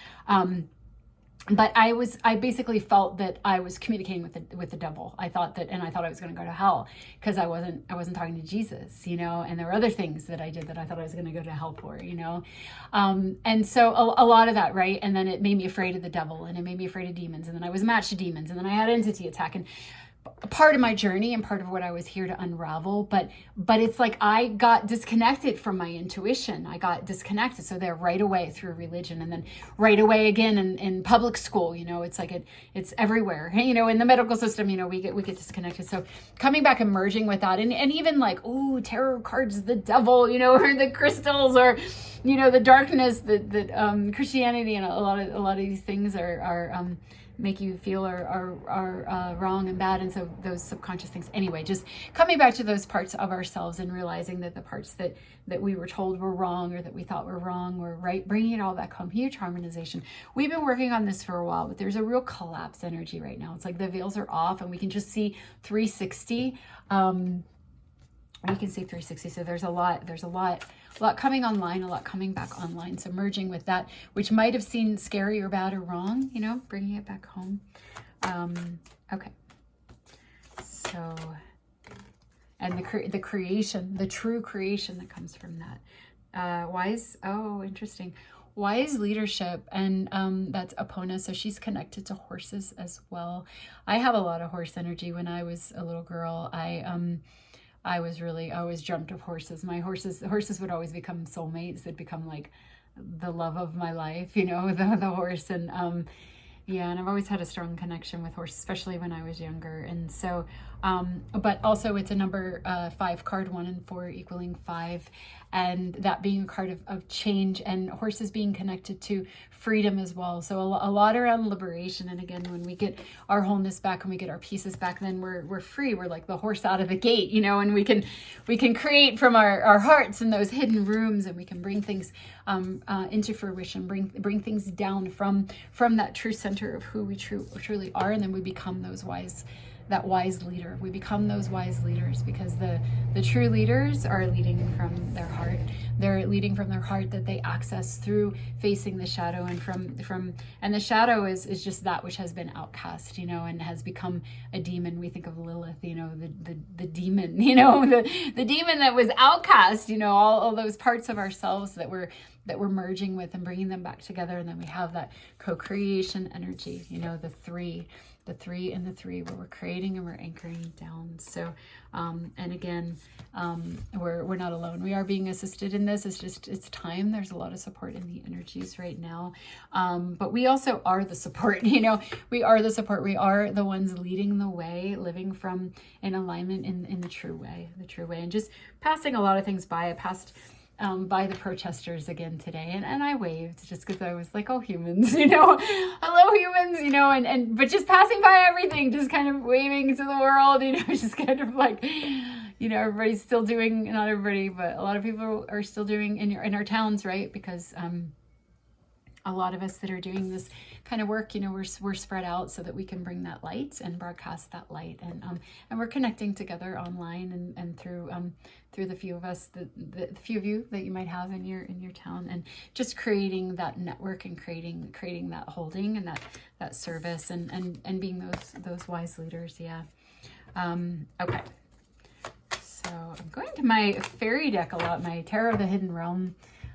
I basically felt that I was communicating with the devil. I thought I was going to go to hell because I wasn't talking to Jesus, you know. And there were other things that I did that I thought I was going to go to hell for, you know. And so a lot of that, right? And then it made me afraid of the devil, and it made me afraid of demons, and then I was matched to demons, and then I had entity attack, and part of my journey and part of what I was here to unravel, but it's like I got disconnected from my intuition. I got disconnected. So there right away through religion, and then right away again in public school, you know, it's like it's everywhere, you know, in the medical system, you know, we get disconnected. So coming back and merging with that, and even like, ooh, tarot cards, the devil, you know, or the crystals, or, you know, the darkness that Christianity and a lot of these things are make you feel are wrong and bad, and so those subconscious things. Anyway, just coming back to those parts of ourselves and realizing that the parts that we were told were wrong, or that we thought were wrong, were right, bringing it all back home. Huge harmonization. We've been working on this for a while, but there's a real collapse energy right now. It's like the veils are off, and we can just see 360. We can see 360. So there's a lot coming online, a lot coming back online. So merging with that, which might have seemed scary or bad or wrong, you know, bringing it back home. Okay. So, and the creation, the true creation that comes from that. Interesting. Wise leadership, and that's Epona, so she's connected to horses as well. I have a lot of horse energy. When I was a little girl, I always dreamt of horses. My horses would always become soulmates. They'd become like the love of my life, you know, the horse. And and I've always had a strong connection with horses, especially when I was younger. And so, but also it's a number 5 card, 1 and 4 equaling 5. And that being a card of change, and horses being connected to freedom as well. So a lot around liberation. And again, when we get our wholeness back and we get our pieces back, then we're free. We're like the horse out of the gate, you know, and we can create from our hearts in those hidden rooms, and we can bring things into fruition, bring things down from that true center of who we truly are. And then we become that wise leader. We become those wise leaders because the true leaders are leading from their heart. They're leading from their heart that they access through facing the shadow, and the shadow is just that which has been outcast, you know, and has become a demon. We think of Lilith, you know, the demon, you know, the demon that was outcast, you know, all those parts of ourselves that we're merging with and bringing them back together. And then we have that co-creation energy, you know, the three and the 3, where we're creating and we're anchoring down. So, and again, we're not alone. We are being assisted in this. It's time. There's a lot of support in the energies right now. But we also are the support, you know, we are the support. We are the ones leading the way, living from in alignment in the true way, and just passing a lot of things by. I passed by the protesters again today, and I waved just because I was like, oh, humans, you know, hello humans, you know, but just passing by everything, just kind of waving to the world, you know, just kind of like, everybody's still doing, not everybody, but a lot of people are still doing in our towns, right? Because a lot of us that are doing this kind of work, we're spread out so that we can bring that light and broadcast that light, and we're connecting together online and through the few of us, the few of you that you might have in your town, and just creating that network and creating that holding and that service and being those wise leaders. Yeah. Okay. So I'm going to my fairy deck a lot, my Tarot of the Hidden Realm.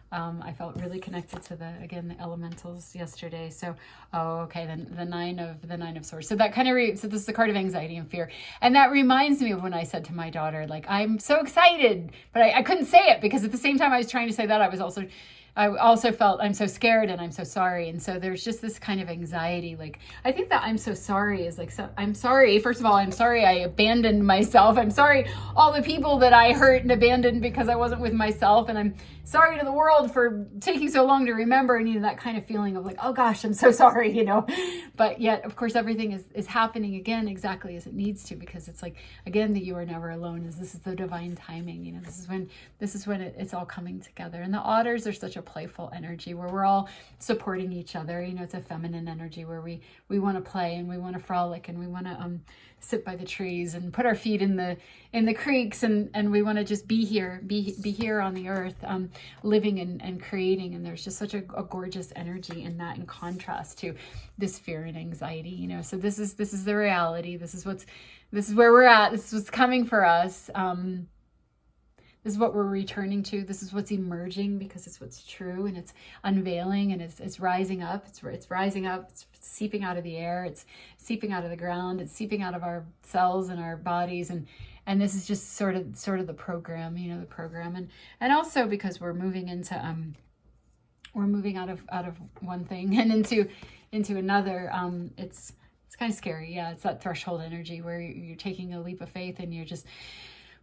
I felt really connected to the elementals yesterday. So, then the nine of swords. So that kind of, so this is the card of anxiety and fear. And that reminds me of when I said to my daughter, like, I'm so excited, but I couldn't say it because at the same time I was trying to say that, I also felt I'm so scared and I'm so sorry. And so there's just this kind of anxiety. Like, I think that I'm so sorry is like, so I'm sorry. First of all, I'm sorry I abandoned myself. I'm sorry all the people that I hurt and abandoned because I wasn't with myself. And I'm sorry to the world for taking so long to remember, and that kind of feeling of like, oh gosh, I'm so sorry, but yet of course everything is happening again exactly as it needs to, because it's like, again, that you are never alone, this is the divine timing. This is when it's all coming together. And the otters are such a playful energy where we're all supporting each other. It's a feminine energy where we want to play and we want to frolic and we want to sit by the trees and put our feet in the creeks, and we want to just be here on the earth, living and creating. And there's just such a gorgeous energy in that, in contrast to this fear and anxiety. So this is the reality. This is where we're at. This is what's coming for us. This is what we're returning to. This is what's emerging, because it's what's true, and it's unveiling, and it's rising up. It's rising up. It's seeping out of the air. It's seeping out of the ground. It's seeping out of our cells and our bodies. And this is just sort of the program, the program. And also because we're moving out of one thing and into another. It's kind of scary. Yeah. It's that threshold energy where you're taking a leap of faith and you're just,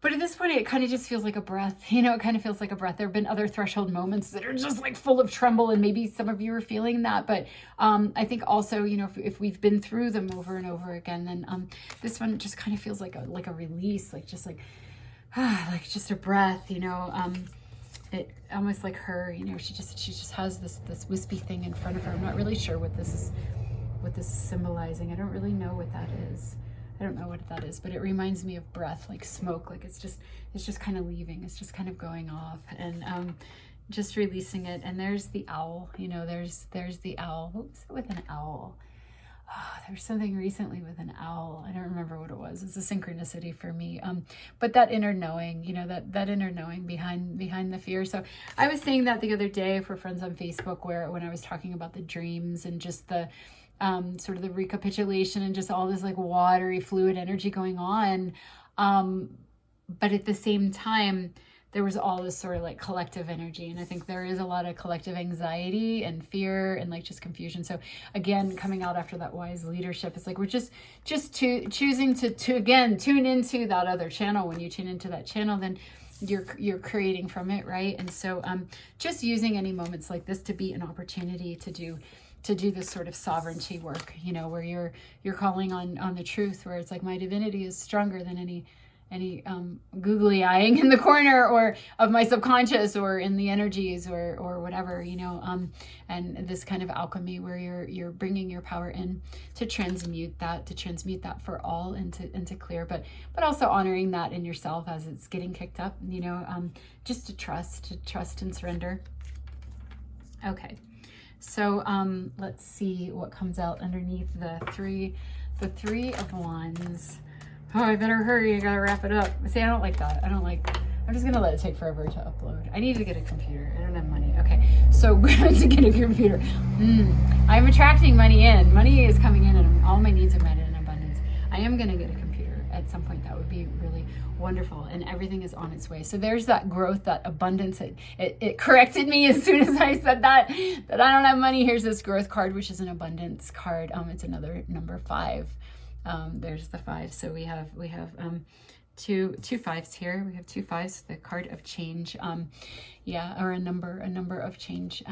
but at this point, it kind of just feels like a breath. It kind of feels like a breath. There have been other threshold moments that are just like full of tremble, and maybe some of you are feeling that. But I think also, if we've been through them over and over again, then this one just kind of feels like a release, like just a breath. It almost like her. She just has this wispy thing in front of her. I'm not really sure what this is symbolizing. I don't really know what that is. I don't know what that is, but it reminds me of breath, like smoke, like it's just kind of leaving. It's just kind of going off, and just releasing it. And there's the owl, there's the owl. What was it with an owl? Oh, there was something recently with an owl. I don't remember what it was. It's a synchronicity for me. But that inner knowing, that inner knowing behind the fear. So I was saying that the other day for friends on Facebook, when I was talking about the dreams and just the sort of the recapitulation and just all this like watery fluid energy going on. But at the same time, there was all this sort of like collective energy. And I think there is a lot of collective anxiety and fear and like just confusion. So again, coming out after that wise leadership, it's like, we're just choosing to again, tune into that other channel. When you tune into that channel, then you're creating from it. Right. And so, just using any moments like this to be an opportunity to do this sort of sovereignty work, where you're calling on the truth, where it's like, my divinity is stronger than any googly eyeing in the corner or of my subconscious or in the energies or whatever, and this kind of alchemy where you're bringing your power in to transmute that for all and to clear, but also honoring that in yourself as it's getting kicked up, just to trust and surrender. Okay. So let's see what comes out underneath the three of wands. Oh, I better hurry. I gotta wrap it up. See, I don't like that. I'm just gonna let it take forever to upload. I need to get a computer. I don't have money. Okay, so to get a computer. I'm attracting money in. Money is coming in and all my needs are met in abundance. I am gonna get a computer at some point. That would be really wonderful, and everything is on its way. So there's that growth, that abundance. It corrected me as soon as I said that I don't have money. Here's this growth card, which is an abundance card. It's another number 5. There's the 5. So we have two 5s here. We have 2 5s, the card of change. or a number of change.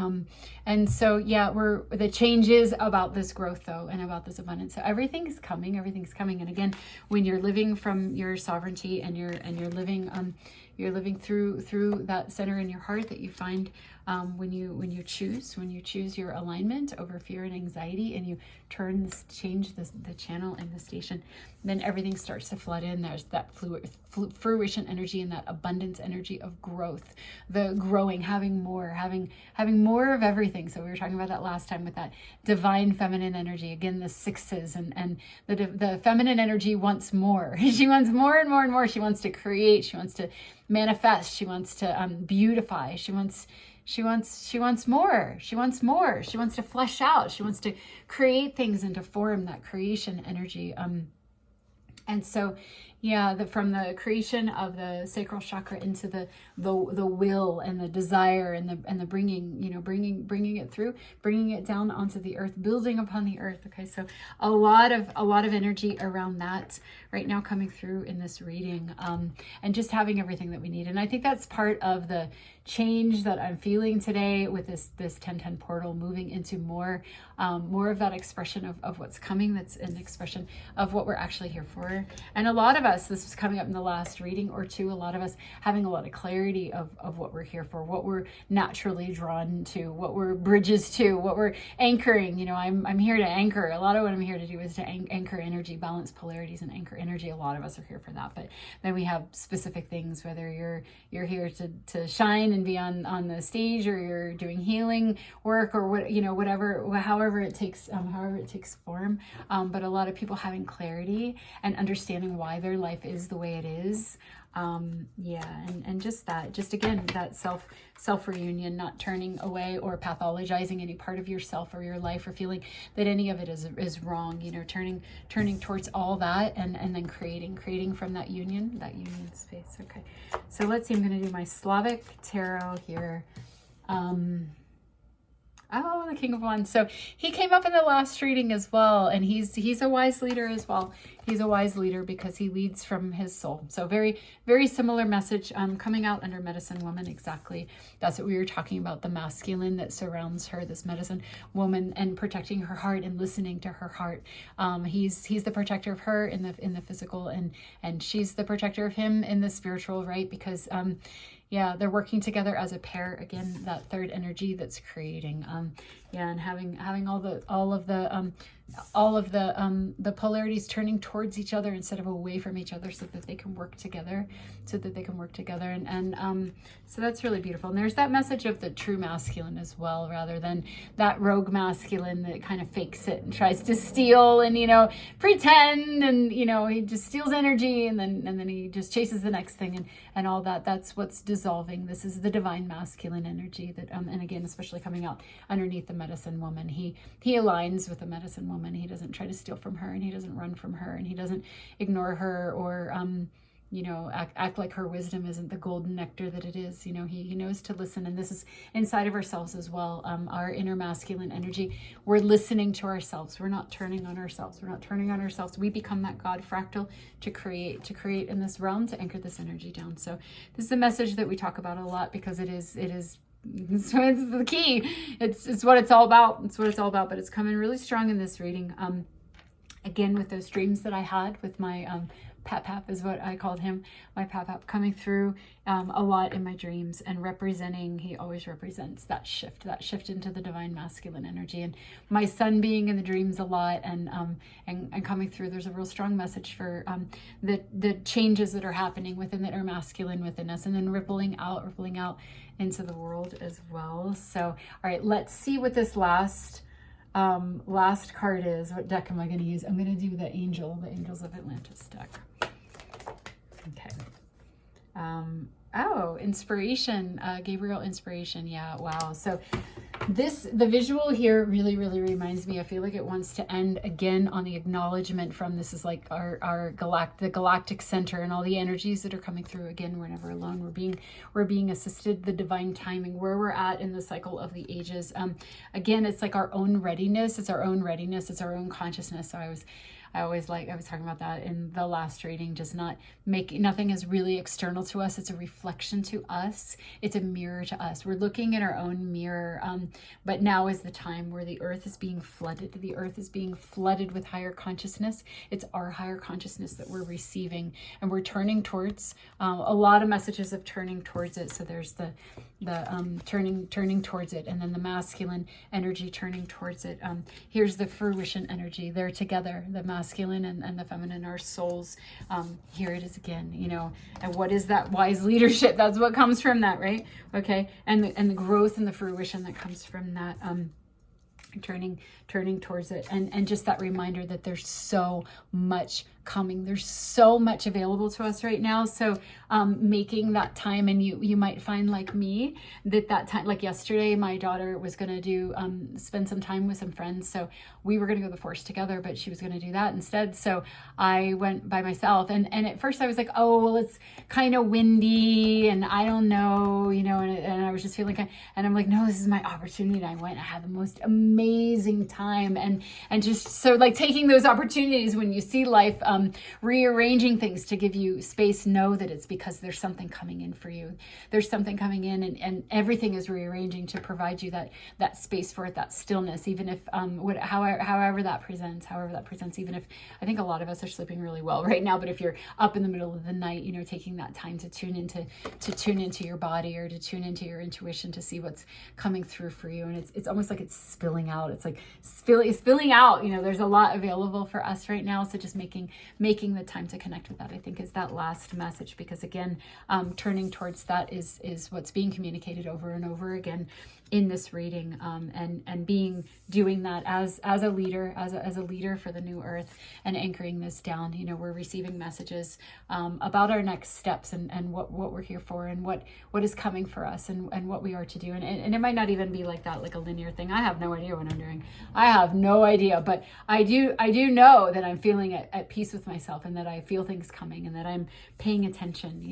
And so, the change is about this growth though, and about this abundance. So everything's coming. And again, when you're living from your sovereignty and you're living through that center in your heart that you find when you choose your alignment over fear and anxiety, and you change the channel and the station, then everything starts to flood in. There's that fruition energy and that abundance energy of growth, the growing, having more of everything. So we were talking about that last time with that divine feminine energy. Again, the sixes, and the feminine energy wants more. She wants more and more and more. She wants to create. She wants to manifest. She wants to beautify. She wants more. She wants to flesh out. She wants to create things into form, that creation energy. And so, from the creation of the sacral chakra into the will and the desire and the bringing it through, bringing it down onto the earth, building upon the earth. Okay, so a lot of energy around that right now coming through in this reading, and just having everything that we need. And I think that's part of the change that I'm feeling today with this 1010 portal, moving into more of that expression of what's coming. That's an expression of what we're actually here for. And a lot of us, this was coming up in the last reading or two, a lot of us having a lot of clarity of what we're here for, what we're naturally drawn to, what we're bridges to, what we're anchoring. I'm here to anchor. A lot of what I'm here to do is to anchor energy, balance polarities, and anchor energy. A lot of us are here for that. But then we have specific things, whether you're here to shine and be on the stage, or you're doing healing work, or however it takes form. But a lot of people having clarity and understanding why their life is the way it is. And just again, that self reunion, not turning away or pathologizing any part of yourself or your life, or feeling that any of it is wrong, turning towards all that, and then creating from that union space. Okay, so let's see, I'm going to do my Slavic tarot here. Oh, the King of Wands. So he came up in the last reading as well, and he's a wise leader as well. He's a wise leader because he leads from his soul. So very, very similar message coming out under Medicine Woman. Exactly. That's what we were talking about, the masculine that surrounds her, this medicine woman, and protecting her heart and listening to her heart. He's the protector of her in the physical, and she's the protector of him in the spiritual, right? Because they're working together as a pair. Again, that third energy that's creating, and having all of the polarities turning towards each other instead of away from each other, so that they can work together. And so that's really beautiful. And there's that message of the true masculine as well, rather than that rogue masculine that kind of fakes it and tries to steal and pretend, and he just steals energy, and then he just chases the next thing and all that. That's what's dissolving. This is the divine masculine energy that and again, especially coming out underneath the medicine woman. He aligns with the medicine woman. He doesn't try to steal from her, and he doesn't run from her, and he doesn't ignore her, or act like her wisdom isn't the golden nectar that it is. He knows to listen. And this is inside of ourselves as well. Our inner masculine energy, we're listening to ourselves. We're not turning on ourselves. We become that God fractal to create in this realm, to anchor this energy down. So this is a message that we talk about a lot, because it's the key. It's what it's all about. But it's coming really strong in this reading. Again, with those dreams that I had with my Pap is what I called him, my Pap coming through a lot in my dreams, and he always represents that shift into the divine masculine energy. And my son being in the dreams a lot, and coming through, there's a real strong message for the changes that are happening within the inner masculine within us, and then rippling out into the world as well. So, all right, let's see what this last card is. What deck am I going to use? I'm going to do the Angels of Atlantis deck. Okay. Inspiration, Gabriel inspiration. Yeah. Wow. So the visual here really, really reminds me. I feel like it wants to end again on the acknowledgement from, this is like the galactic center, and all the energies that are coming through. Again, we're never alone. We're being assisted, the divine timing, where we're at in the cycle of the ages. Again, it's like our own readiness. It's our own consciousness. So I was talking about that in the last reading, just nothing is really external to us. It's a reflection to us. It's a mirror to us. We're looking in our own mirror. But now is the time where the earth is being flooded. The earth is being flooded with higher consciousness. It's our higher consciousness that we're receiving, and we're turning towards a lot of messages of turning towards it. So there's the turning towards it, and then the masculine energy turning towards it. Here's the fruition energy. They're together, the masculine and the feminine, our souls. Here it is again, and what is that wise leadership? That's what comes from that, right? Okay. And the growth and the fruition that comes from that, turning towards it, and just that reminder that there's so much coming. There's so much available to us right now. So making that time, and you might find, like me, that time, like yesterday, my daughter was going to spend some time with some friends. So we were going to go to the forest together, but she was going to do that instead. So I went by myself, and at first I was like, oh, well, it's kind of windy and I don't know, and I was just feeling and I'm like, no, this is my opportunity. And I went, I had the most amazing time, and just so, like, taking those opportunities when you see life rearranging things to give you space, know that it's because there's something coming in for you. There's something coming in, and everything is rearranging to provide you that space for it, that stillness, even if however that presents, even if I think a lot of us are sleeping really well right now, but if you're up in the middle of the night, taking that time to tune into your body, or to tune into your intuition, to see what's coming through for you. And it's almost like it's spilling out. It's like spilling out. There's a lot available for us right now. So just making the time to connect with that, I think, is that last message, because again, turning towards that is what's being communicated over and over again in this reading, and doing that as a leader, as a leader for the new earth, and anchoring this down. We're receiving messages about our next steps, and what we're here for, and what is coming for us, and what we are to do. And it might not even be like that, like a linear thing. I have no idea what I'm doing. I have no idea, but I do know that I'm feeling at peace with myself, and that I feel things coming, and that I'm paying attention.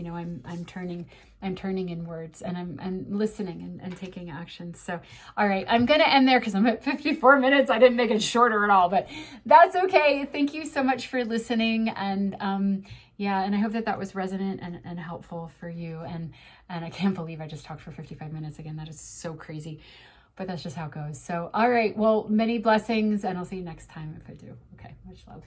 I'm turning inwards, and I'm listening and taking action. So, all right, I'm going to end there because I'm at 54 minutes. I didn't make it shorter at all, but that's okay. Thank you so much for listening. And and I hope that was resonant and helpful for you. And I can't believe I just talked for 55 minutes again. That is so crazy, but that's just how it goes. So, all right, well, many blessings, and I'll see you next time if I do. Okay, much love.